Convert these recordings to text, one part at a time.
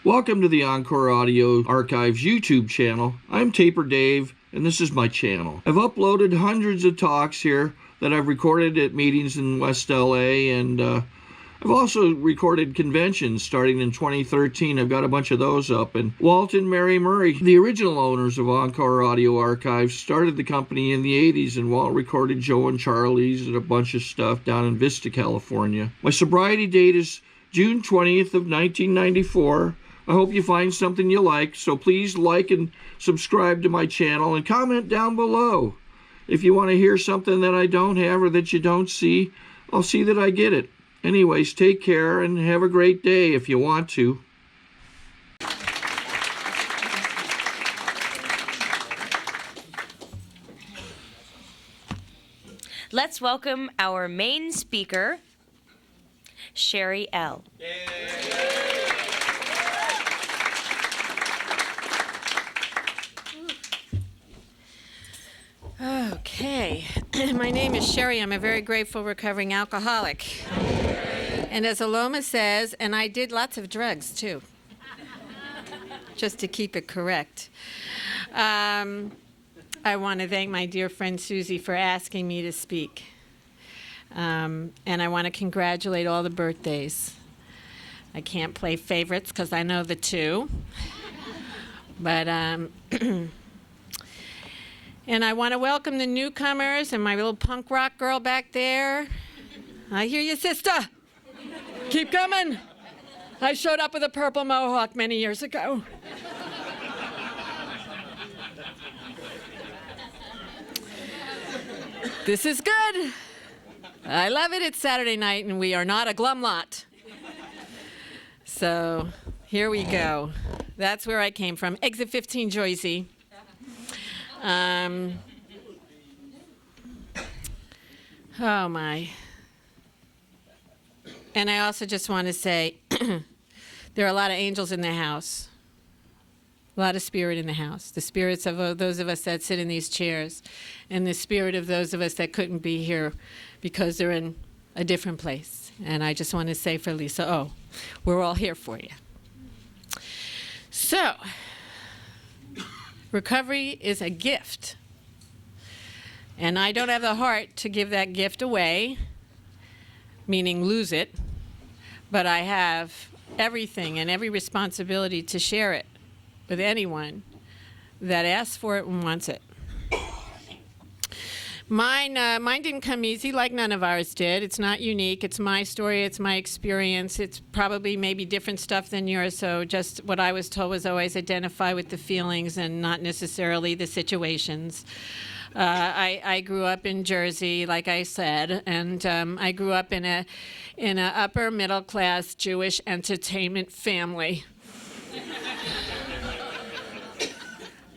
Welcome to the Encore Audio Archives YouTube channel. I'm Taper Dave, and this is my channel. I've uploaded hundreds of talks here that I've recorded at meetings in West LA, and I've also recorded conventions starting in 2013. I've got a bunch of those up. And Walt and Mary Murray, the original owners of Encore Audio Archives, started the company in the 80s, and Walt recorded Joe and Charlie's and a bunch of stuff down in Vista, California. My sobriety date is June 20th of 1994. I hope you find something you like, so please like and subscribe to my channel and comment down below. If you want to hear something that I don't have or that you don't see, I'll see that I get it. Anyways, take care and have a great day if you want to. Let's welcome our main speaker, Sherri L. Okay, my name is Sherri. I'm a very grateful recovering alcoholic. And as Aloma says, and I did lots of drugs too, just to keep it correct. I want to thank my dear friend Susie for asking me to speak. And I want to congratulate all the birthdays. I can't play favorites because I know the two. But and I want to welcome the newcomers and my little punk rock girl back there. I hear you, sister. Keep coming. I showed up with a purple mohawk many years ago. This is good. I love it. It's Saturday night and we are not a glum lot. So here we go. That's where I came from. Exit 15, Joycey. Oh my. And I also just want to say there are a lot of angels in the house. A lot of spirit in the house. The spirits of those of us that sit in these chairs, and the spirit of those of us that couldn't be here because they're in a different place. And I just want to say for Lisa, we're all here for you. So, recovery is a gift. And I don't have the heart to give that gift away, meaning lose it, but I have everything and every responsibility to share it with anyone that asks for it and wants it. Mine didn't come easy, like none of ours did. It's not unique. It's my story. It's my experience. It's probably maybe different stuff than yours, so just what I was told was always identify with the feelings and not necessarily the situations. I grew up in Jersey, like I said, and I grew up in a upper middle class Jewish entertainment family.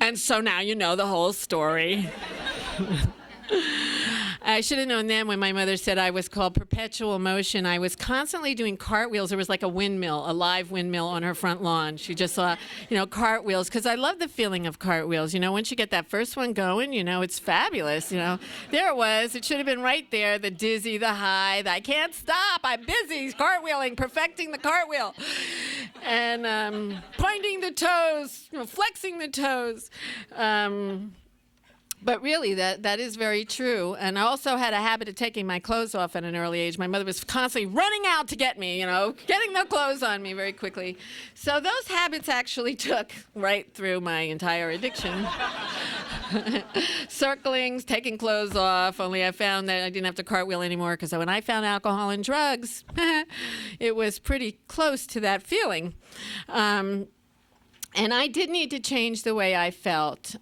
And so now you know the whole story. I should have known then when my mother said I was called perpetual motion. I was constantly doing cartwheels. There was like a windmill, a live windmill on her front lawn. She just saw, cartwheels, because I love the feeling of cartwheels. Once you get that first one going, it's fabulous. There it was. It should have been right there, the dizzy, the high, the I can't stop. I'm busy cartwheeling, perfecting the cartwheel. And pointing the toes, flexing the toes. But really, that is very true. And I also had a habit of taking my clothes off at an early age. My mother was constantly running out to get me, getting the clothes on me very quickly. So those habits actually took right through my entire addiction. Circlings, taking clothes off, only I found that I didn't have to cartwheel anymore because when I found alcohol and drugs, it was pretty close to that feeling. And I did need to change the way I felt.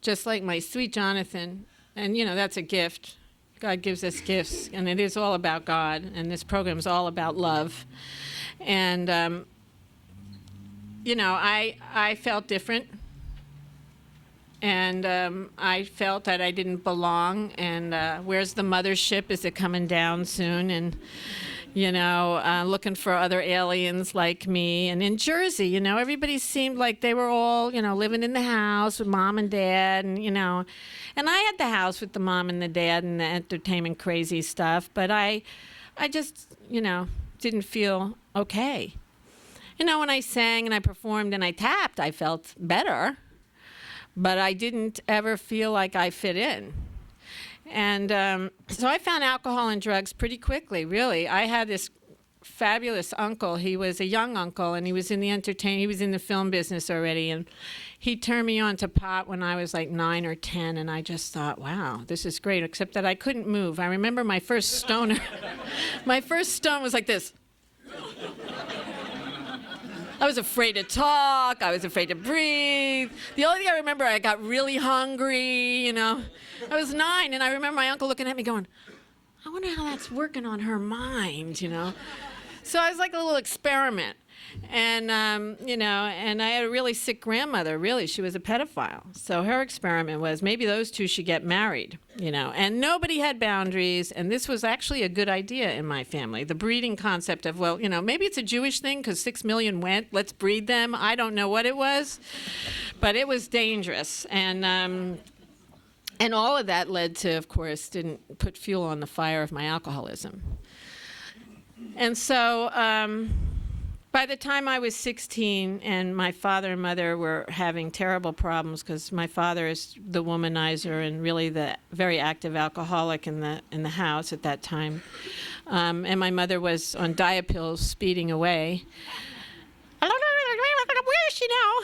Just like my sweet Jonathan, and that's a gift. God gives us gifts, and it is all about God, and this program is all about love. And, I felt different, and I felt that I didn't belong, and where's the mothership? Is it coming down soon? And looking for other aliens like me. And in Jersey, everybody seemed like they were all, living in the house with mom and dad, and I had the house with the mom and the dad and the entertainment crazy stuff, but I just, didn't feel okay. when I sang and I performed and I tapped, I felt better, but I didn't ever feel like I fit in. And so I found alcohol and drugs pretty quickly, really. I had this fabulous uncle. He was a young uncle, and he was in the film business already, and he turned me on to pot when I was like 9 or 10, and I just thought, wow, this is great, except that I couldn't move. I remember my first stoner. My first stone was like this. I was afraid to talk. I was afraid to breathe. The only thing I remember, I got really hungry, I was 9, and I remember my uncle looking at me going, I wonder how that's working on her mind, So I was like a little experiment. And, and I had a really sick grandmother, really. She was a pedophile. So her experiment was maybe those two should get married, And nobody had boundaries, and this was actually a good idea in my family. The breeding concept of, well, maybe it's a Jewish thing because 6 million went, let's breed them. I don't know what it was, but it was dangerous. And all of that led to, of course, didn't put fuel on the fire of my alcoholism. And so by the time I was 16 and my father and mother were having terrible problems because my father is the womanizer and really the very active alcoholic in the house at that time. And my mother was on diet pills speeding away. Where is she now?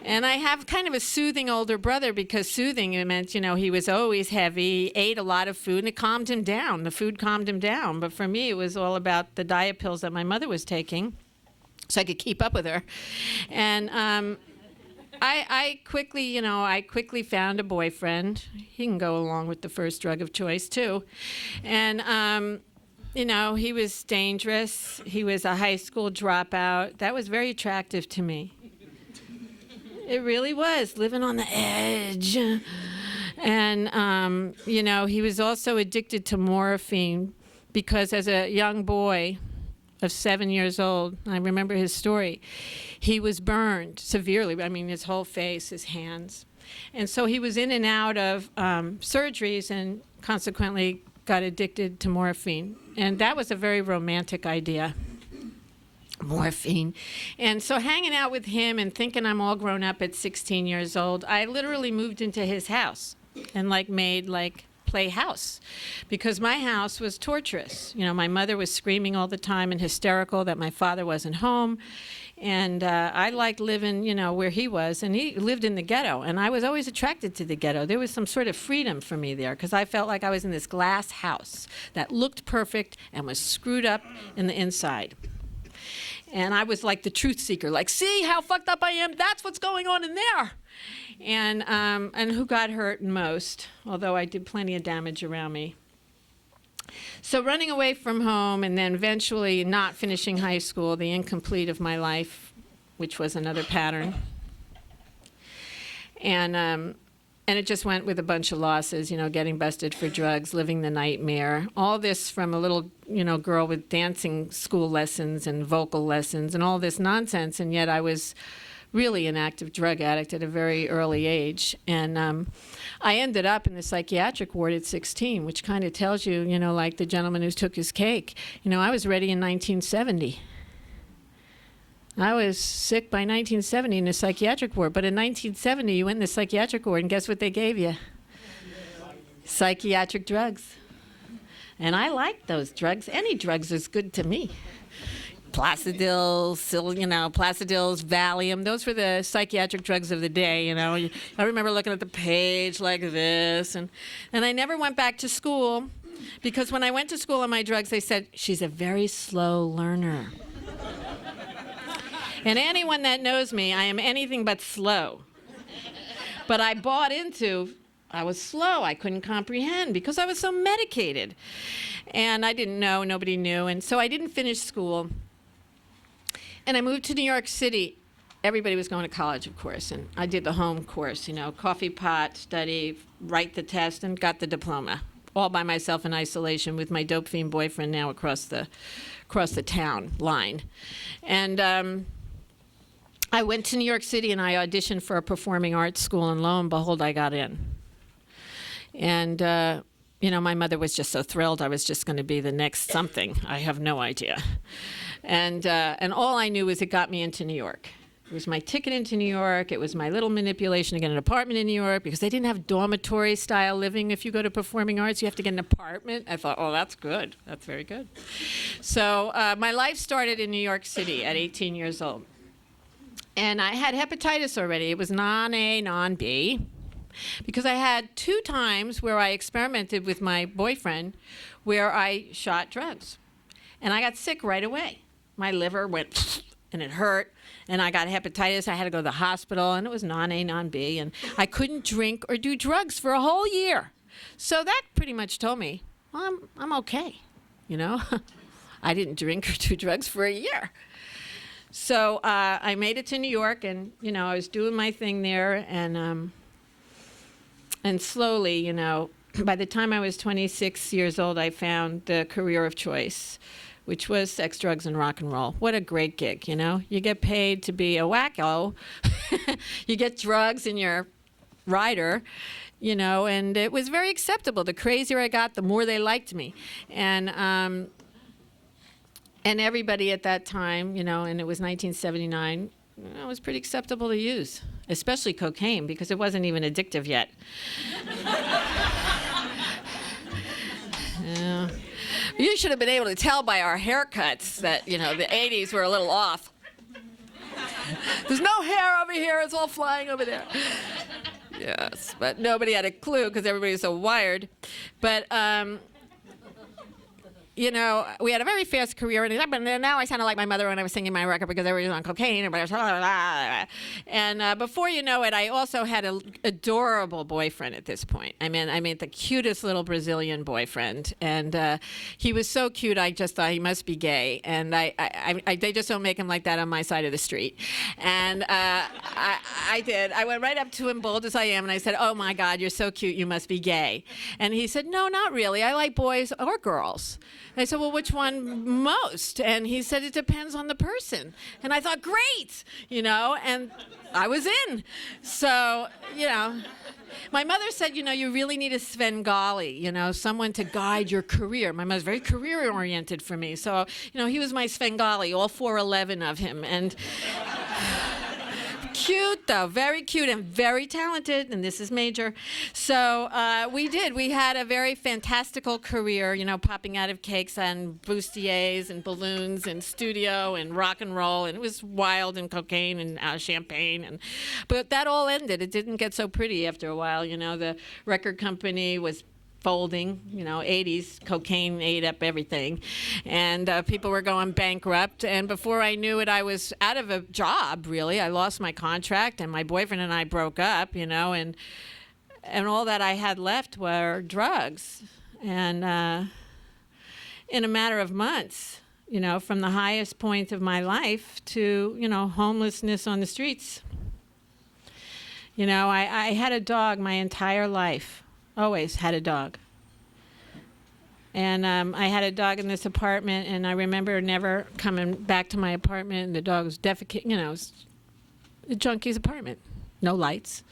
And I have kind of a soothing older brother because soothing meant, he was always heavy, he ate a lot of food, and it calmed him down. The food calmed him down. But for me, it was all about the diet pills that my mother was taking so I could keep up with her. And I quickly found a boyfriend. He can go along with the first drug of choice, too. And he was dangerous. He was a high school dropout. That was very attractive to me. It really was, living on the edge. And, he was also addicted to morphine because as a young boy of 7 years old, I remember his story, he was burned severely. I mean, his whole face, his hands. And so he was in and out of surgeries and consequently got addicted to morphine. And that was a very romantic idea. Morphine. And so hanging out with him and thinking I'm all grown up at 16 years old, I literally moved into his house and made play house because my house was torturous. My mother was screaming all the time and hysterical that my father wasn't home. And I liked living, where he was. And he lived in the ghetto. And I was always attracted to the ghetto. There was some sort of freedom for me there because I felt like I was in this glass house that looked perfect and was screwed up in the inside. And I was like the truth seeker, see how fucked up I am? That's what's going on in there. And who got hurt most, although I did plenty of damage around me. So running away from home and then eventually not finishing high school, the incomplete of my life, which was another pattern. And it just went with a bunch of losses, getting busted for drugs, living the nightmare. All this from a little, girl with dancing school lessons and vocal lessons and all this nonsense. And yet I was really an active drug addict at a very early age. And I ended up in the psychiatric ward at 16, which kind of tells you, like the gentleman who took his cake. I was ready in 1970. I was sick by 1970 in the psychiatric ward. But in 1970, you went in the psychiatric ward, and guess what they gave you? Psychiatric drugs. And I liked those drugs. Any drugs is good to me. Placidil, Placidils, Valium. Those were the psychiatric drugs of the day, I remember looking at the page like this. And I never went back to school because when I went to school on my drugs, they said, she's a very slow learner. And anyone that knows me, I am anything but slow. But I bought into, I was slow. I couldn't comprehend because I was so medicated. And I didn't know, nobody knew. And so I didn't finish school. And I moved to New York City. Everybody was going to college, of course. And I did the home course, coffee pot, study, write the test, and got the diploma. All by myself in isolation with my dope fiend boyfriend now across the town line. And I went to New York City and I auditioned for a performing arts school, and lo and behold, I got in. And, my mother was just so thrilled I was just going to be the next something. I have no idea. And all I knew was it got me into New York. It was my ticket into New York. It was my little manipulation to get an apartment in New York because they didn't have dormitory-style living. If you go to performing arts, you have to get an apartment. I thought, oh, that's good. That's very good. So my life started in New York City at 18 years old. And I had hepatitis already. It was non-A, non-B. Because I had 2 times where I experimented with my boyfriend where I shot drugs. And I got sick right away. My liver went and it hurt. And I got hepatitis. I had to go to the hospital, and it was non-A, non-B. And I couldn't drink or do drugs for a whole year. So that pretty much told me, well, I'm okay, you know. I didn't drink or do drugs for a year. So I made it to New York, and, you know, I was doing my thing there. And slowly, you know, by the time I was 26 years old, I found the career of choice, which was sex, drugs, and rock and roll. What a great gig, you know? You get paid to be a wacko. You get drugs in your rider, you know, and it was very acceptable. The crazier I got, the more they liked me. And everybody at that time, you know, and it was 1979, it was pretty acceptable to use, especially cocaine, because it wasn't even addictive yet. Yeah. You should have been able to tell by our haircuts that, you know, the 80s were a little off. There's no hair over here. It's all flying over there. Yes, but nobody had a clue because everybody was so wired. But, you know, we had a very fast career, and now I sounded like my mother when I was singing my record because everybody was on cocaine. And before you know it, I also had an adorable boyfriend at this point. I mean, the cutest little Brazilian boyfriend, and he was so cute. I just thought he must be gay, and they just don't make him like that on my side of the street. And I did. I went right up to him, bold as I am, and I said, "Oh my God, you're so cute. You must be gay." And he said, "No, not really. I like boys or girls." I said, "Well, which one most?" And he said, "It depends on the person." And I thought, great, you know, and I was in. So, you know, my mother said, you know, you really need a Svengali, you know, someone to guide your career. My mother's very career-oriented for me. So, you know, he was my Svengali, all 4'11" of him. And cute, though, very cute and very talented, and this is major. So we had a very fantastical career, you know, popping out of cakes and bustiers and balloons and studio and rock and roll, and it was wild and cocaine and champagne. But that all ended. It didn't get so pretty after a while, you know. The record company was folding, you know, 80s, cocaine ate up everything. And people were going bankrupt. And before I knew it, I was out of a job, really. I lost my contract, and my boyfriend and I broke up, you know, and all that I had left were drugs. And in a matter of months, you know, from the highest point of my life to, you know, homelessness on the streets. You know, I had a dog my entire life. Always had a dog. And I had a dog in this apartment, and I remember never coming back to my apartment, and the dog was defecating, you know, it was a junkie's apartment. No lights,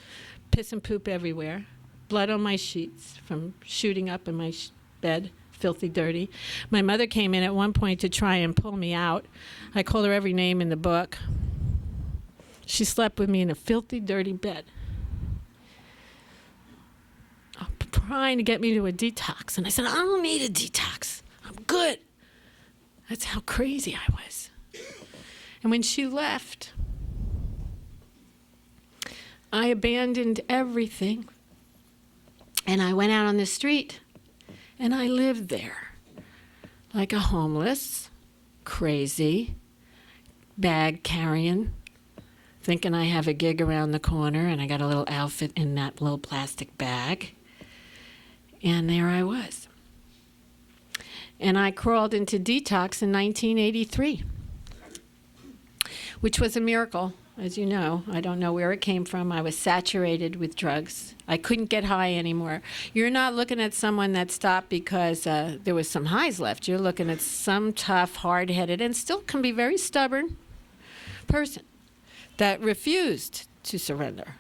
piss and poop everywhere, blood on my sheets from shooting up in my bed, filthy dirty. My mother came in at one point to try and pull me out. I called her every name in the book. She slept with me in a filthy, dirty bed, trying to get me to a detox. And I said, I don't need a detox. I'm good. That's how crazy I was. And when she left, I abandoned everything. And I went out on the street, and I lived there like a homeless, crazy, bag carrying, thinking I have a gig around the corner, and I got a little outfit in that little plastic bag. And there I was. And I crawled into detox in 1983, which was a miracle, as you know. I don't know where it came from. I was saturated with drugs. I couldn't get high anymore. You're not looking at someone that stopped because there was some highs left. You're looking at some tough, hard-headed, and still can be very stubborn person that refused to surrender.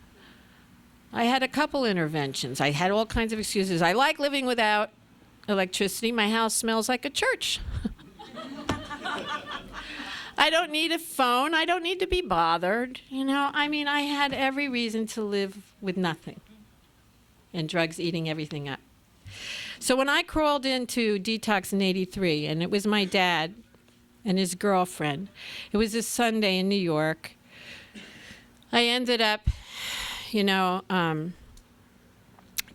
I had a couple interventions. I had all kinds of excuses. I like living without electricity. My house smells like a church. I don't need a phone. I don't need to be bothered. You know, I mean, I had every reason to live with nothing and drugs eating everything up. So when I crawled into detox in '83, and it was my dad and his girlfriend, it was a Sunday in New York, I ended up, you know,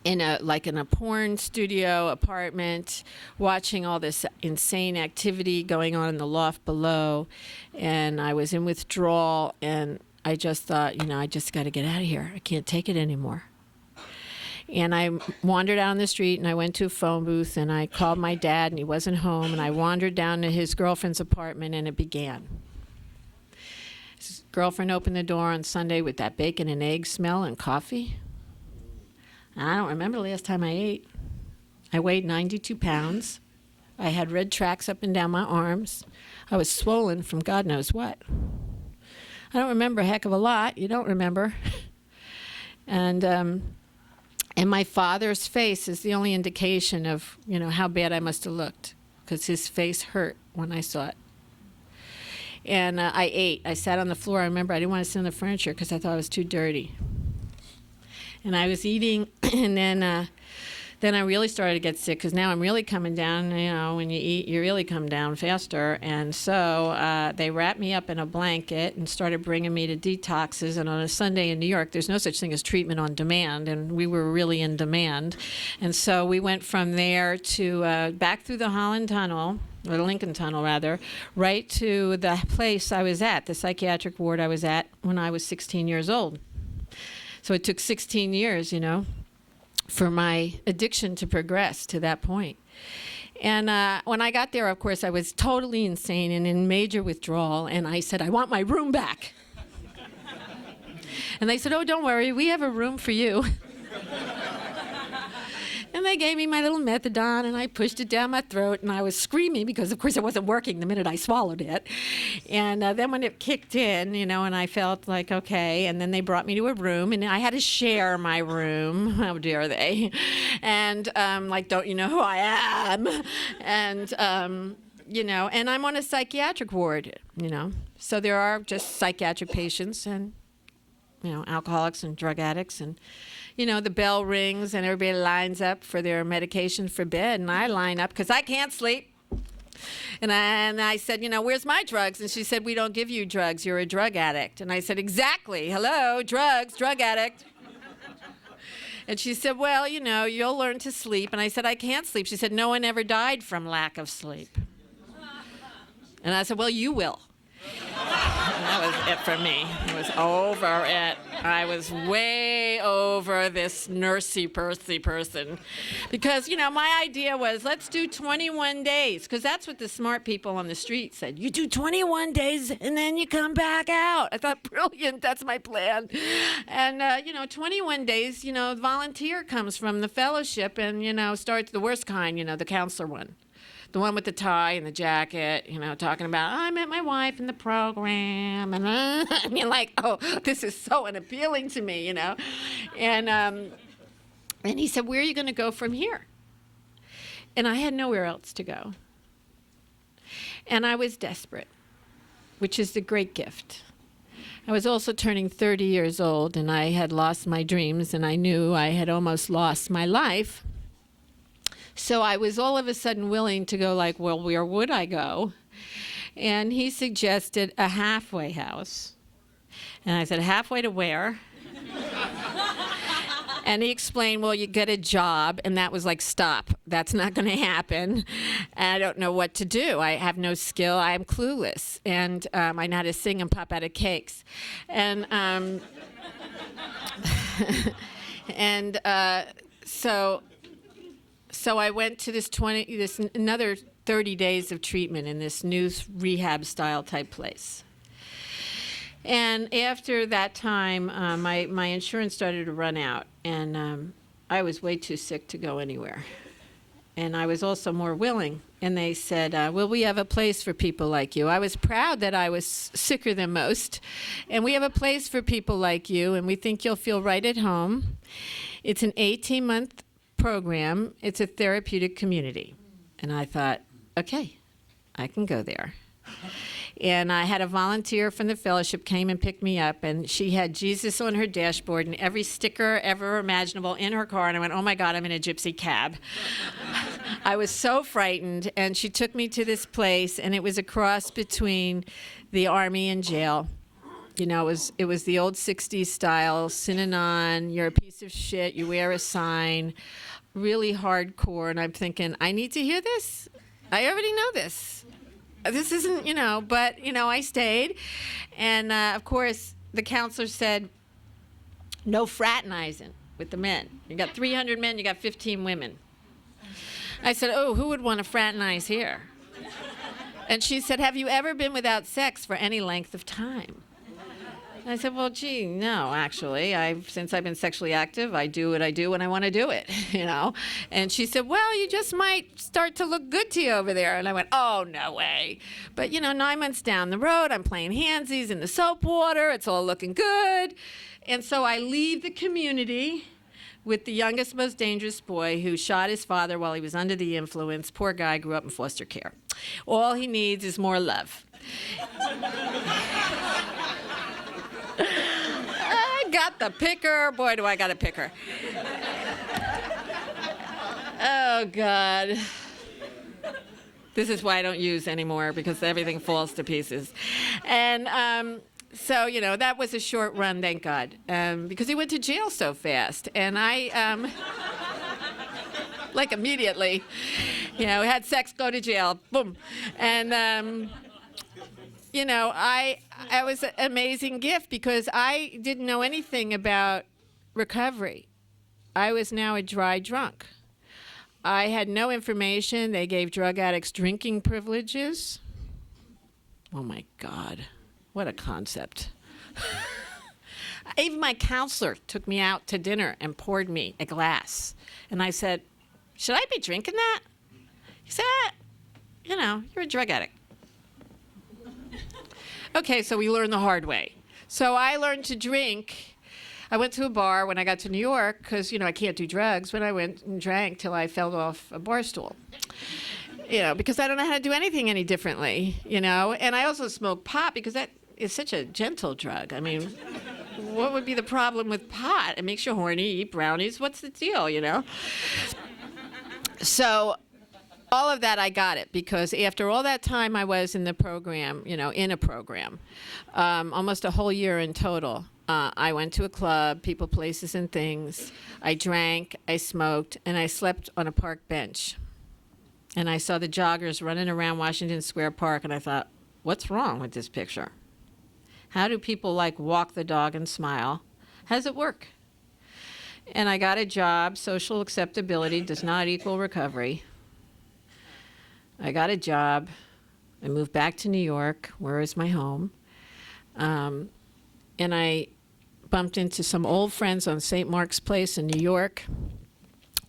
in a porn studio apartment, watching all this insane activity going on in the loft below, and I was in withdrawal, and I just thought, you know, I just got to get out of here. I can't take it anymore. And I wandered out on the street, and I went to a phone booth, and I called my dad, and he wasn't home, and I wandered down to his girlfriend's apartment, and it began. His girlfriend opened the door on Sunday with that bacon and egg smell and coffee. I don't remember the last time I ate. I weighed 92 pounds. I had red tracks up and down my arms. I was swollen from God knows what. I don't remember a heck of a lot. You don't remember. And my father's face is the only indication of, you know, how bad I must have looked, because his face hurt when I saw it. And I ate. I sat on the floor. I remember I didn't want to sit on the furniture because I thought it was too dirty. And I was eating, and then I really started to get sick, because now I'm really coming down. You know, when you eat, you really come down faster. And so they wrapped me up in a blanket and started bringing me to detoxes. And on a Sunday in New York, there's no such thing as treatment on demand, and we were really in demand. And so we went from there to back through the Holland Tunnel, or the Lincoln Tunnel rather, right to the place I was at, the psychiatric ward I was at when I was 16 years old. So it took 16 years, you know, for my addiction to progress to that point. And when I got there, of course, I was totally insane and in major withdrawal, and I said, I want my room back. And they said, oh, don't worry, we have a room for you. And they gave me my little methadone, and I pushed it down my throat, and I was screaming because, of course, it wasn't working the minute I swallowed it. And then when it kicked in, you know, and I felt like, okay, and then they brought me to a room, and I had to share my room. How dare they? And, like, don't you know who I am? And, you know, and I'm on a psychiatric ward, you know. So there are just psychiatric patients and, you know, alcoholics and drug addicts, and you know, the bell rings and everybody lines up for their medication for bed, and I line up because I can't sleep. And I said, you know, where's my drugs? And she said, we don't give you drugs. You're a drug addict. And I said, exactly. Hello, drugs, drug addict. And she said, well, you know, you'll learn to sleep. And I said, I can't sleep. She said, no one ever died from lack of sleep. And I said, well, you will. That was it for me. It was over it. I was way over this nursey person. Because, you know, my idea was, let's do 21 days. Because that's what the smart people on the street said. You do 21 days and then you come back out. I thought, brilliant, that's my plan. And, you know, 21 days, you know, volunteer comes from the fellowship and, you know, starts the worst kind, you know, the counselor one. The one with the tie and the jacket, you know, talking about, oh, I met my wife in the program. And I mean, like, oh, this is so unappealing to me, you know. And he said, where are you going to go from here? And I had nowhere else to go. And I was desperate, which is the great gift. I was also turning 30 years old, and I had lost my dreams, and I knew I had almost lost my life. So I was all of a sudden willing to go like, well, where would I go? And he suggested a halfway house. And I said, halfway to where? And he explained, well, you get a job. And that was like, stop. That's not going to happen. And I don't know what to do. I have no skill. I'm clueless. And I know how to sing and pop out of cakes. And So I went to this another 30 days of treatment in this new rehab style type place. And after that time, my insurance started to run out, and I was way too sick to go anywhere. And I was also more willing. And they said, well, we have a place for people like you. I was proud that I was sicker than most. And we have a place for people like you, and we think you'll feel right at home. It's an 18-month program. It's a therapeutic community. And I thought, okay, I can go there. And I had a volunteer from the fellowship came and picked me up, and she had Jesus on her dashboard and every sticker ever imaginable in her car. And I went, oh my God, I'm in a gypsy cab. I was so frightened. And she took me to this place, and it was a cross between the army and jail. You know, it was the old 60s style, Synanon, you're a piece of shit, you wear a sign, really hardcore. And I'm thinking, I need to hear this. I already know this. This isn't, but, I stayed. And, of course, the counselor said, no fraternizing with the men. You got 300 men, you got 15 women. I said, oh, who would want to fraternize here? And she said, have you ever been without sex for any length of time? I said, well, gee, no, actually. Since I've been sexually active, I do what I do when I want to do it, And she said, well, you just might start to look good to you over there. And I went, oh, no way. But, 9 months down the road, I'm playing handsies in the soap water. It's all looking good. And so I leave the community with the youngest, most dangerous boy who shot his father while he was under the influence. Poor guy, grew up in foster care. All he needs is more love. I got the picker. Boy, do I got a picker. Oh, God. This is why I don't use anymore, because everything falls to pieces. And so, that was a short run, thank God, because he went to jail so fast. And I, like immediately, had sex, go to jail, boom. And, I was an amazing gift because I didn't know anything about recovery. I was now a dry drunk. I had no information. They gave drug addicts drinking privileges. Oh, my God. What a concept. Even my counselor took me out to dinner and poured me a glass. And I said, should I be drinking that? He said, you're a drug addict. Okay, so we learned the hard way. So I learned to drink. I went to a bar when I got to New York because, I can't do drugs. When I went and drank till I fell off a bar stool. Because I don't know how to do anything any differently, And I also smoke pot because that is such a gentle drug. I mean, what would be the problem with pot? It makes you horny, eat brownies. What's the deal, So all of that, I got it because after all that time I was in the program, in a program, almost a whole year in total, I went to a club, people, places, and things. I drank, I smoked, and I slept on a park bench. And I saw the joggers running around Washington Square Park, and I thought, what's wrong with this picture? How do people, walk the dog and smile? How does it work? And I got a job. Social acceptability does not equal recovery. I got a job. I moved back to New York, where is my home. And I bumped into some old friends on St. Mark's Place in New York.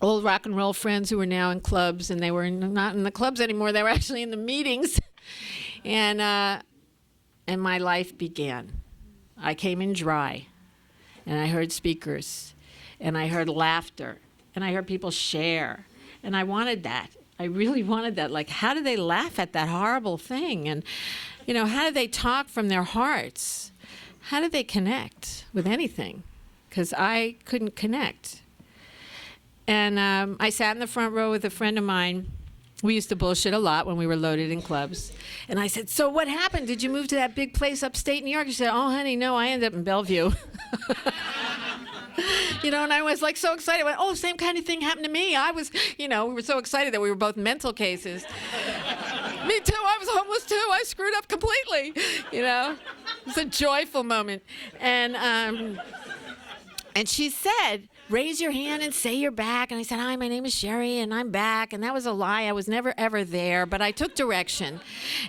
Old rock and roll friends who were now in clubs, and they were not in the clubs anymore. They were actually in the meetings. And my life began. I came in dry, and I heard speakers, and I heard laughter, and I heard people share. And I wanted that. I really wanted that. How do they laugh at that horrible thing? And, how do they talk from their hearts? How do they connect with anything? Because I couldn't connect. And I sat in the front row with a friend of mine. We used to bullshit a lot when we were loaded in clubs. And I said, so what happened? Did you move to that big place upstate New York? She said, oh, honey, no, I ended up in Bellevue. And I was so excited. I went, oh, same kind of thing happened to me. I was, we were so excited that we were both mental cases. Me too. I was homeless too. I screwed up completely. It's a joyful moment. And she said, raise your hand and say you're back. And I said, hi, my name is Sherri, and I'm back. And that was a lie. I was never, ever there, but I took direction.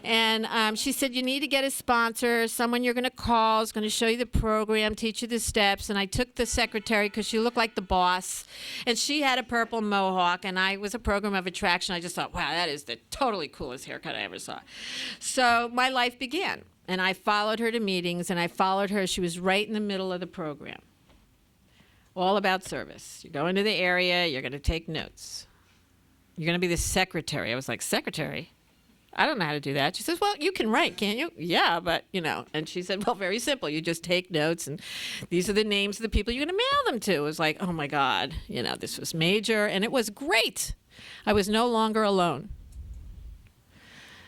And she said, you need to get a sponsor, someone you're going to call is going to show you the program, teach you the steps. And I took the secretary because she looked like the boss. And she had a purple mohawk, and I was a program of attraction. I just thought, wow, that is the totally coolest haircut I ever saw. So my life began. And I followed her to meetings, and I followed her. She was right in the middle of the program. All about service. You go into the area, you're going to take notes. You're going to be the secretary. I was like, secretary? I don't know how to do that. She says, well, you can write, can't you? Yeah, but, And she said, well, very simple. You just take notes, and these are the names of the people you're going to mail them to. It was like, oh, my God. This was major, and it was great. I was no longer alone.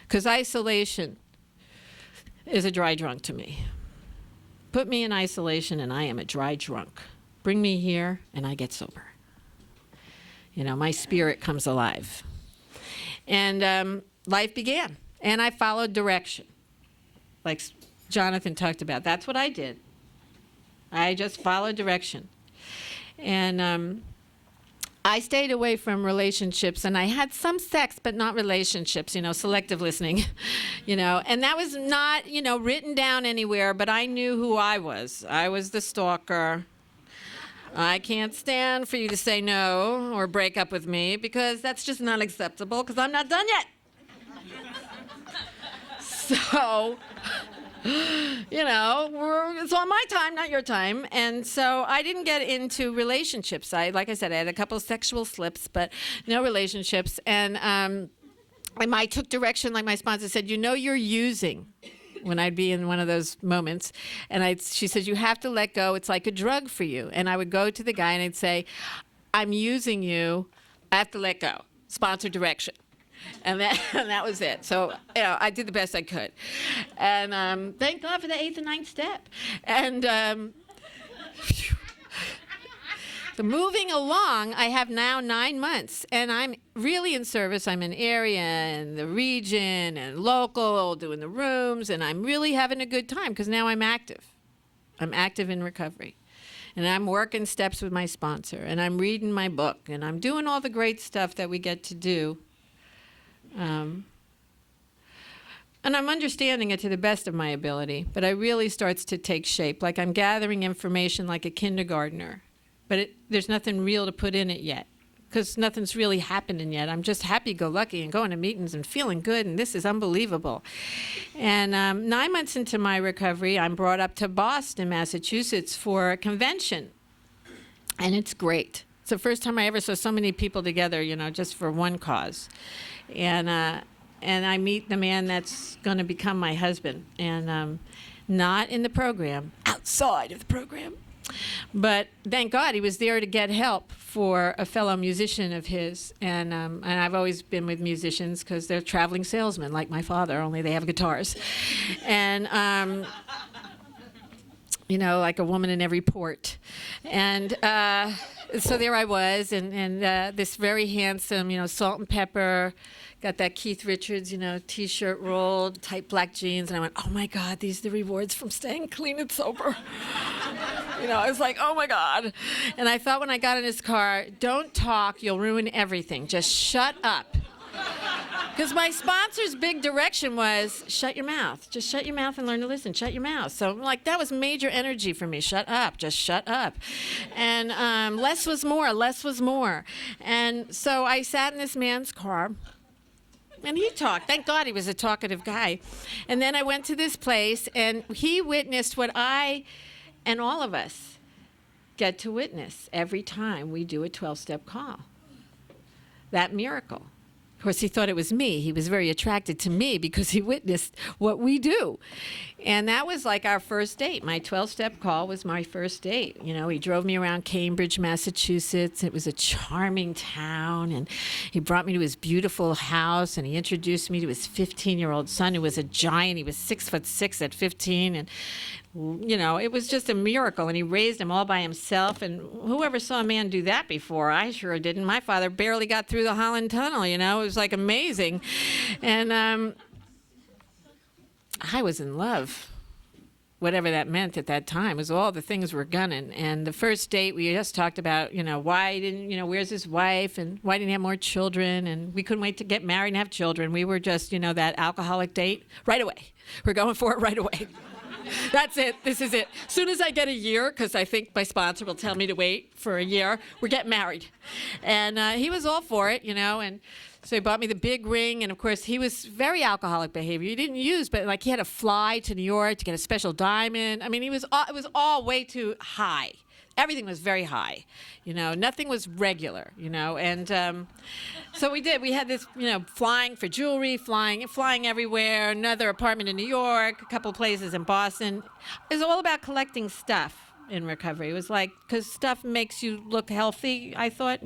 Because isolation is a dry drunk to me. Put me in isolation, and I am a dry drunk. Bring me here, and I get sober. My spirit comes alive. And life began, and I followed direction, like Jonathan talked about. That's what I did. I just followed direction. And I stayed away from relationships, and I had some sex, but not relationships, selective listening, And that was not, written down anywhere, but I knew who I was. I was the stalker. I can't stand for you to say no or break up with me, because that's just not acceptable, because I'm not done yet. So, it's on my time, not your time. And so I didn't get into relationships. Like I said, I had a couple of sexual slips, but no relationships. And I took direction, like my sponsor said, you're using. When I'd be in one of those moments, and she says, you have to let go. It's like a drug for you. And I would go to the guy and I'd say, I'm using you. I have to let go. Sponsor direction. And that was it. So, I did the best I could. And thank God for the 8th and 9th step. And so moving along, I have now 9 months, and I'm really in service. I'm in area and the region and local, doing the rooms, and I'm really having a good time because now I'm active. I'm active in recovery. And I'm working steps with my sponsor, and I'm reading my book, and I'm doing all the great stuff that we get to do. And I'm understanding it to the best of my ability, but it really starts to take shape. Like I'm gathering information like a kindergartner. But there's nothing real to put in it yet, because nothing's really happening yet. I'm just happy-go-lucky and going to meetings and feeling good, and this is unbelievable. And 9 months into my recovery, I'm brought up to Boston, Massachusetts, for a convention, and it's great. It's the first time I ever saw so many people together, just for one cause. And I meet the man that's going to become my husband, and not in the program, outside of the program. But thank God he was there to get help for a fellow musician of his. And I've always been with musicians because they're traveling salesmen like my father, only they have guitars. And, like a woman in every port. And so there I was, and this very handsome, salt and pepper, got that Keith Richards, T-shirt rolled, tight black jeans. And I went, oh, my God, these are the rewards from staying clean and sober. I was like, oh, my God. And I thought when I got in his car, don't talk. You'll ruin everything. Just shut up. Because my sponsor's big direction was, shut your mouth. Just shut your mouth and learn to listen. Shut your mouth. So, that was major energy for me. Shut up. Just shut up. And less was more. Less was more. And so I sat in this man's car. And he talked. Thank God he was a talkative guy. And then I went to this place, and he witnessed what I and all of us get to witness every time we do a 12-step call. That miracle. Of course, he thought it was me. He was very attracted to me because he witnessed what we do. And that was like our first date. My 12-step call was my first date. He drove me around Cambridge, Massachusetts. It was a charming town. And he brought me to his beautiful house, and he introduced me to his 15-year-old son, who was a giant. He was 6'6" at 15. And it was just a miracle, and he raised him all by himself, and whoever saw a man do that before? I sure didn't. My father barely got through the Holland Tunnel, it was like amazing. And I was in love, whatever that meant at that time. It was all the things were gunning. And the first date, we just talked about, why didn't, where's his wife, and why didn't he have more children, and we couldn't wait to get married and have children. We were just, that alcoholic date right away. We're going for it right away. That's it. This is it. As soon as I get a year, because I think my sponsor will tell me to wait for a year, we're getting married. And he was all for it, and so he bought me the big ring. And, of course, he was very alcoholic behavior. He didn't use, but, he had to fly to New York to get a special diamond. I mean, it was all way too high. everything was very high, nothing was regular, and so we had this, flying for jewelry, flying everywhere, another apartment in New York, a couple places in Boston. It was all about collecting stuff in recovery. It was like, because stuff makes you look healthy, I thought,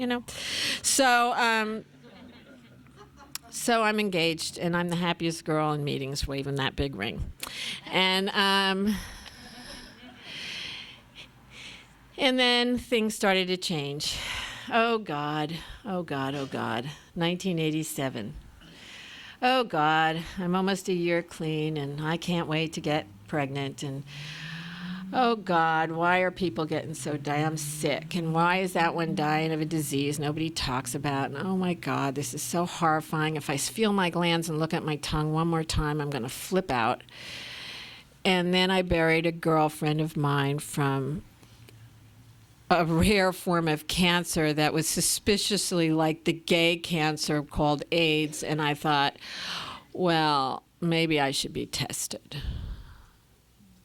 So I'm engaged, and I'm the happiest girl in meetings waving that big ring. And then things started to change. Oh, God. 1987. Oh, God. I'm almost a year clean, and I can't wait to get pregnant. And oh, God, why are people getting so damn sick? And why is that one dying of a disease nobody talks about? And oh, my God, this is so horrifying. If I feel my glands and look at my tongue one more time, I'm going to flip out. And then I buried a girlfriend of mine from a rare form of cancer that was suspiciously like the gay cancer called AIDS. And I thought, well, maybe I should be tested.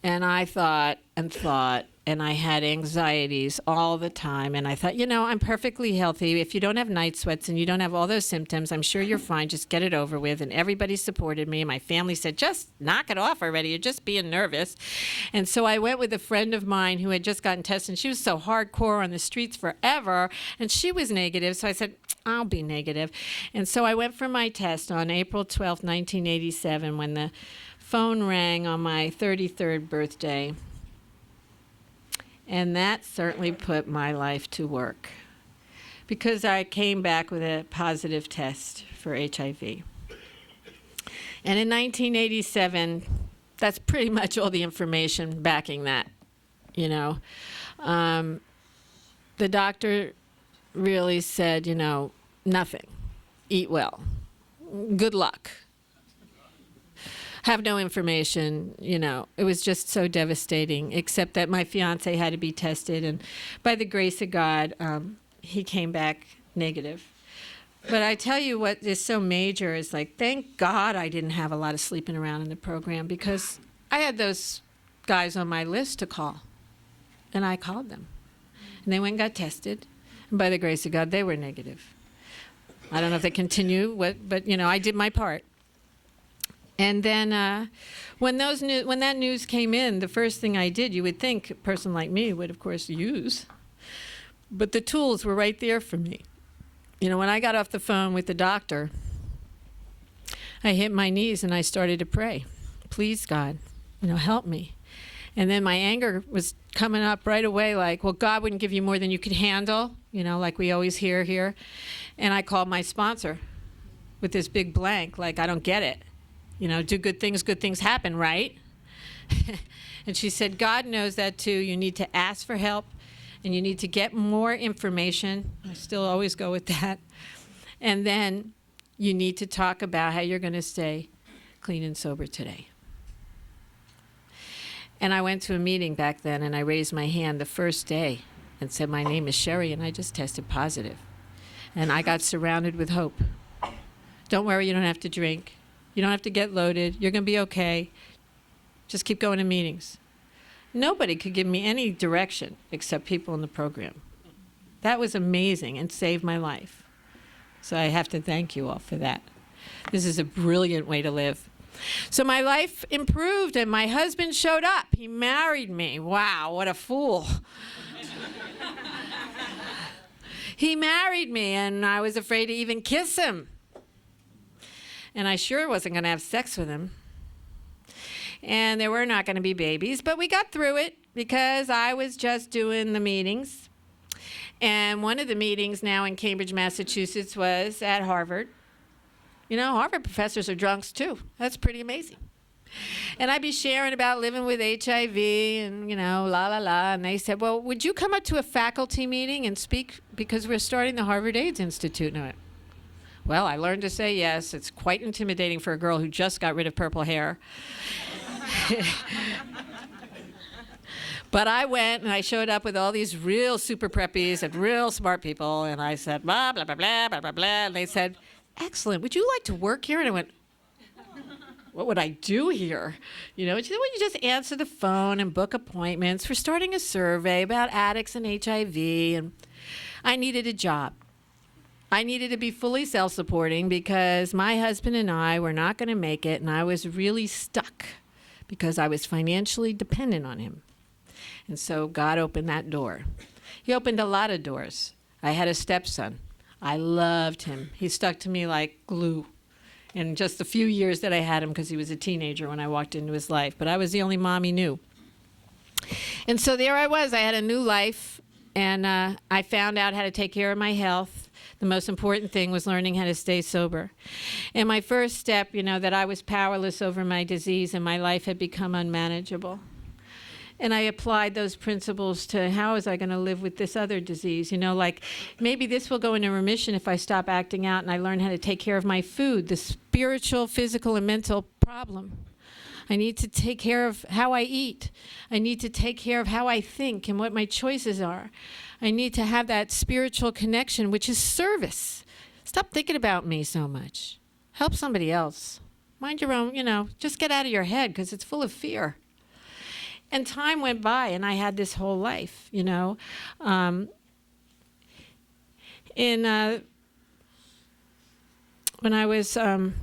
And I thought, and I had anxieties all the time. And I thought, I'm perfectly healthy. If you don't have night sweats and you don't have all those symptoms, I'm sure you're fine. Just get it over with. And everybody supported me. My family said, just knock it off already. You're just being nervous. And so I went with a friend of mine who had just gotten tested. And she was so hardcore on the streets forever. And she was negative. So I said, I'll be negative. And so I went for my test on April 12th, 1987, when the phone rang on my 33rd birthday, and that certainly put my life to work because I came back with a positive test for HIV. And in 1987, that's pretty much all the information backing that, The doctor really said, nothing. Eat well. Good luck. Have no information, It was just so devastating, except that my fiance had to be tested, and by the grace of God, he came back negative. But I tell you what is so major is like, thank God I didn't have a lot of sleeping around in the program, because I had those guys on my list to call, and I called them. And they went and got tested, and by the grace of God, they were negative. I don't know if they continue, but I did my part. And then when that news came in, the first thing I did, you would think a person like me would, of course, use. But the tools were right there for me. When I got off the phone with the doctor, I hit my knees and I started to pray. Please, God, help me. And then my anger was coming up right away like, well, God wouldn't give you more than you could handle, like we always hear here. And I called my sponsor with this big blank, like, I don't get it. Do good things happen, right? And she said, God knows that too. You need to ask for help, and you need to get more information. I still always go with that. And then you need to talk about how you're going to stay clean and sober today. And I went to a meeting back then, and I raised my hand the first day and said, my name is Sherri, and I just tested positive. And I got surrounded with hope. Don't worry, you don't have to drink. You don't have to get loaded. You're going to be okay. Just keep going to meetings. Nobody could give me any direction except people in the program. That was amazing and saved my life. So I have to thank you all for that. This is a brilliant way to live. So my life improved, and my husband showed up. He married me. Wow, what a fool. He married me, and I was afraid to even kiss him. And I sure wasn't going to have sex with him. And there were not going to be babies, but we got through it because I was just doing the meetings. And one of the meetings now in Cambridge, Massachusetts was at Harvard. Harvard professors are drunks too. That's pretty amazing. And I'd be sharing about living with HIV and, la, la, la. And they said, well, would you come up to a faculty meeting and speak? Because we're starting the Harvard AIDS Institute. And I went, well, I learned to say yes. It's quite intimidating for a girl who just got rid of purple hair. But I went, and I showed up with all these real super preppies and real smart people. And I said, blah, blah, blah, blah, blah, blah, blah. And they said, excellent. Would you like to work here? And I went, what would I do here? She said, well, you just answer the phone and book appointments. We're starting a survey about addicts and HIV, and I needed a job. I needed to be fully self-supporting because my husband and I were not going to make it, and I was really stuck because I was financially dependent on him. And so God opened that door. He opened a lot of doors. I had a stepson. I loved him. He stuck to me like glue. In just a few years that I had him, because he was a teenager when I walked into his life. But I was the only mom he knew. And so there I was. I had a new life, and I found out how to take care of my health. The most important thing was learning how to stay sober. And my first step, that I was powerless over my disease and my life had become unmanageable. And I applied those principles to how was I going to live with this other disease? Like maybe this will go into remission if I stop acting out and I learn how to take care of my food, the spiritual, physical, and mental problem. I need to take care of how I eat. I need to take care of how I think and what my choices are. I need to have that spiritual connection, which is service. Stop thinking about me so much. Help somebody else. Mind your own, just get out of your head because it's full of fear. And time went by, and I had this whole life, When I was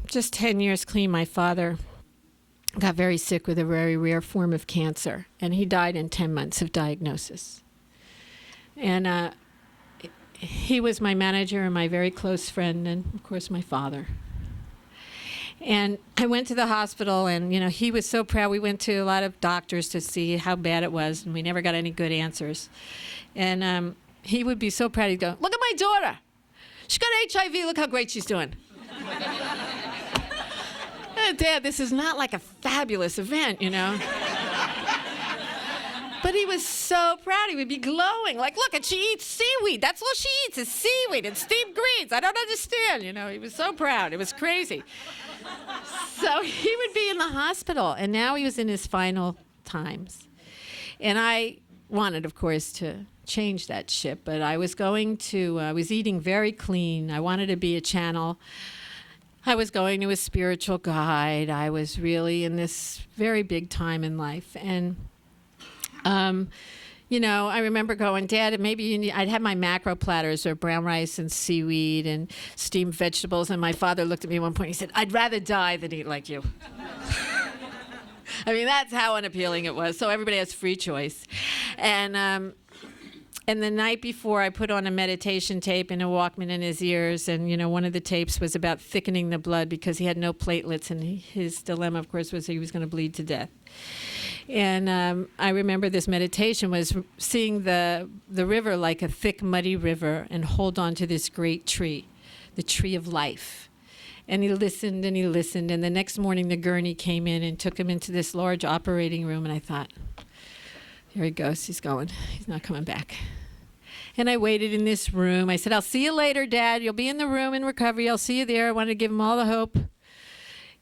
just 10 years clean, my father got very sick with a very rare form of cancer, and he died in 10 months of diagnosis. And he was my manager and my very close friend, and, of course, my father. And I went to the hospital, and, he was so proud. We went to a lot of doctors to see how bad it was, and we never got any good answers. And he would be so proud. He'd go, look at my daughter. She got HIV. Look how great she's doing. Dad, this is not like a fabulous event, But he was so proud. He would be glowing. Like, look, and she eats seaweed. That's all she eats is seaweed and steamed greens. I don't understand. He was so proud. It was crazy. So he would be in the hospital, and now he was in his final times. And I wanted, of course, to change that ship, but I was I was eating very clean. I wanted to be a channel. I was going to a spiritual guide. I was really in this very big time in life. And I remember going, Dad, maybe I'd have my macro platters or brown rice and seaweed and steamed vegetables. And my father looked at me at one point. He said, I'd rather die than eat like you. I mean, that's how unappealing it was. So everybody has free choice. And the night before, I put on a meditation tape and a Walkman in his ears. And, one of the tapes was about thickening the blood because he had no platelets. And his dilemma, of course, was he was going to bleed to death. And I remember this meditation was seeing the river like a thick, muddy river and hold on to this great tree, the tree of life. And he listened and he listened. And the next morning, the gurney came in and took him into this large operating room. And I thought, here he goes. He's going. He's not coming back. And I waited in this room. I said, I'll see you later, Dad. You'll be in the room in recovery. I'll see you there. I wanted to give him all the hope.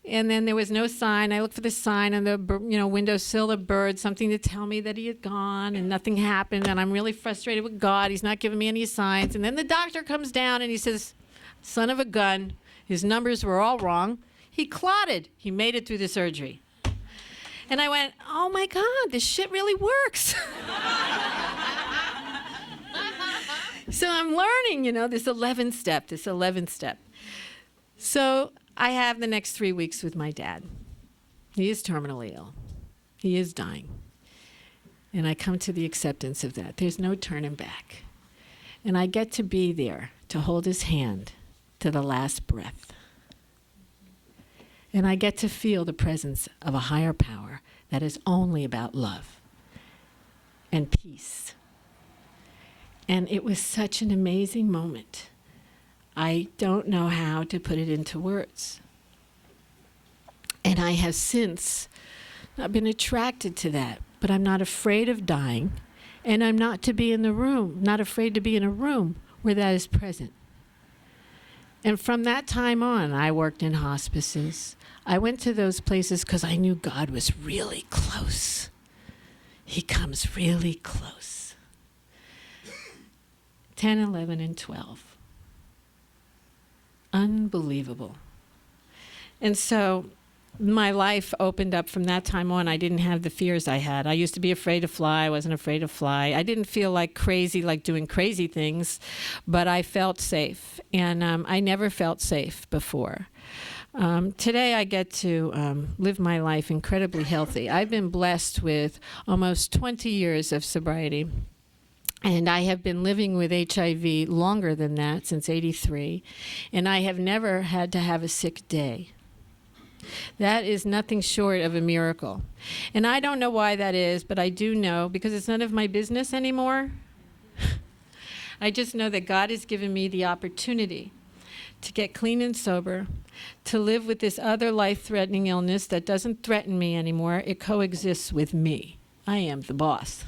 And then there was no sign. I looked for the sign on the windowsill, a bird, something to tell me that he had gone, and nothing happened. And I'm really frustrated with God. He's not giving me any signs. And then the doctor comes down and he says, son of a gun, his numbers were all wrong. He clotted. He made it through the surgery. And I went, oh my God, this shit really works. So I'm learning, this 11th step. So I have the next 3 weeks with my dad. He is terminally ill. He is dying. And I come to the acceptance of that. There's no turning back. And I get to be there to hold his hand to the last breath. And I get to feel the presence of a higher power that is only about love and peace. And it was such an amazing moment. I don't know how to put it into words. And I have since not been attracted to that, but I'm not afraid of dying, and I'm not afraid to be in a room where that is present. And from that time on, I worked in hospices. I went to those places because I knew God was really close. He comes really close. 10, 11, and 12. Unbelievable. And so my life opened up from that time on. I didn't have the fears I had. I used to be afraid to fly. I wasn't afraid to fly. I didn't feel like crazy, like doing crazy things, but I felt safe. And I never felt safe before. Today I get to live my life incredibly healthy. I've been blessed with almost 20 years of sobriety. And I have been living with HIV longer than that, since '83. And I have never had to have a sick day. That is nothing short of a miracle. And I don't know why that is, but I do know, because it's none of my business anymore. I just know that God has given me the opportunity to get clean and sober, to live with this other life-threatening illness that doesn't threaten me anymore. It coexists with me. I am the boss.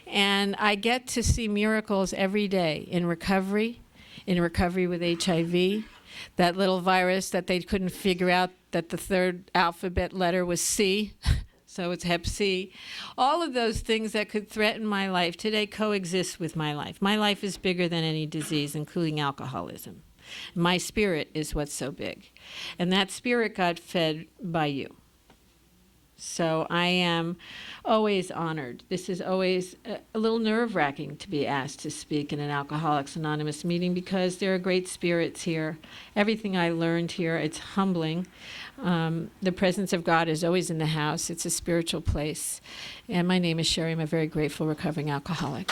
And I get to see miracles every day in recovery with HIV, that little virus that they couldn't figure out that the third alphabet letter was C, so it's Hep C. All of those things that could threaten my life today coexist with my life. My life is bigger than any disease, including alcoholism. My spirit is what's so big. And that spirit got fed by you. So I am always honored. This is always a little nerve-wracking to be asked to speak in an Alcoholics Anonymous meeting, because there are great spirits here. Everything I learned here, it's humbling. The presence of God is always in the house. It's a spiritual place. And my name is Sherri. I'm a very grateful recovering alcoholic.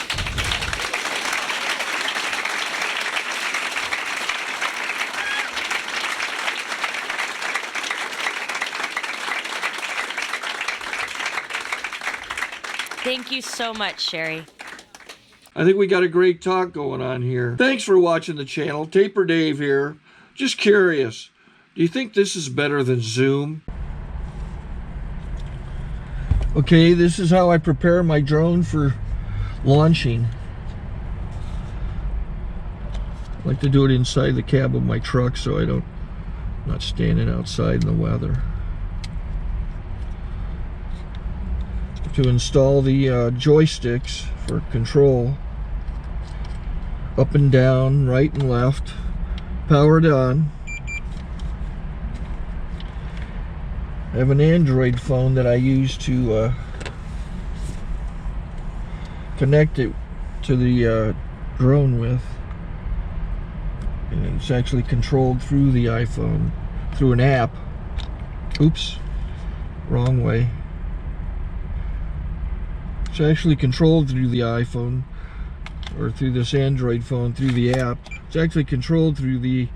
Thank you so much, Sherri. I think we got a great talk going on here. Thanks for watching the channel. Taper Dave here. Just curious, do you think this is better than Zoom? Okay, this is how I prepare my drone for launching. I like to do it inside the cab of my truck so I'm not standing outside in the weather. To install the joysticks for control, up and down, right and left, powered on. I have an Android phone that I use to connect it to the drone with, and it's actually controlled through the iPhone, through an app. Oops, wrong way. It's actually controlled through the iPhone, or through this Android phone, through the app. It's actually controlled through the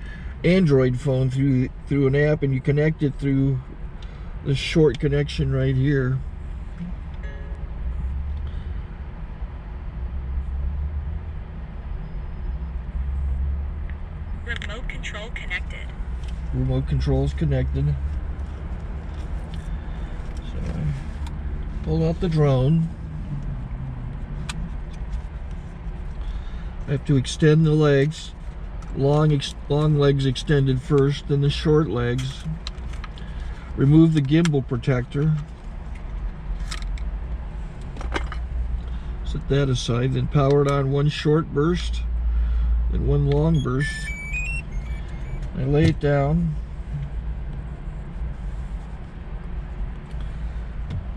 Android phone, through an app, and you connect it through this short connection right here. Remote control connected. Remote control's connected. So I pull out the drone. I have to extend the legs, long legs extended first, then the short legs. Remove the gimbal protector. Set that aside, then power it on one short burst, then one long burst. I lay it down.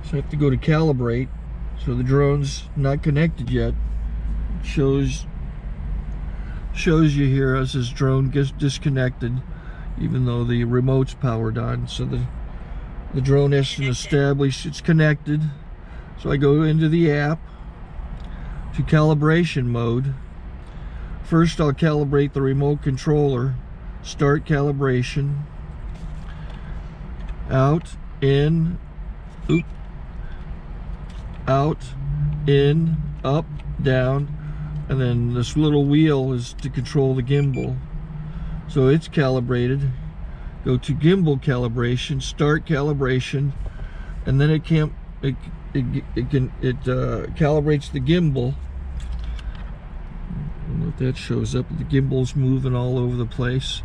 So I have to go to calibrate. So the drone's not connected yet. It shows you here as this drone gets disconnected, even though the remote's powered on. So the drone has to establish it's connected. So I go into the app to calibration mode. First I'll calibrate the remote controller. Start calibration. Out, in, oop, out, in, up, down. And then this little wheel is to control the gimbal. So it's calibrated. Go to gimbal calibration, start calibration, and then it calibrates the gimbal. I don't know if that shows up. The gimbal's moving all over the place.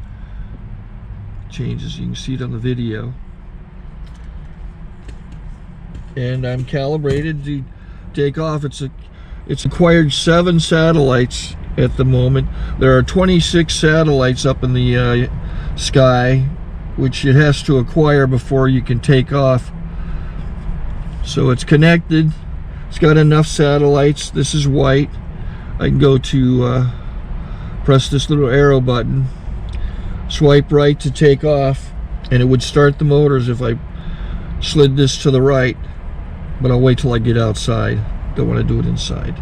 Changes, you can see it on the video. And I'm calibrated to take off. It's acquired 7 satellites at the moment. There are 26 satellites up in the sky which it has to acquire before you can take off. So it's connected. It's got enough satellites. This is white. I can go to press this little arrow button, swipe right to take off, and it would start the motors if I slid this to the right, but I'll wait till I get outside. Don't want to do it inside.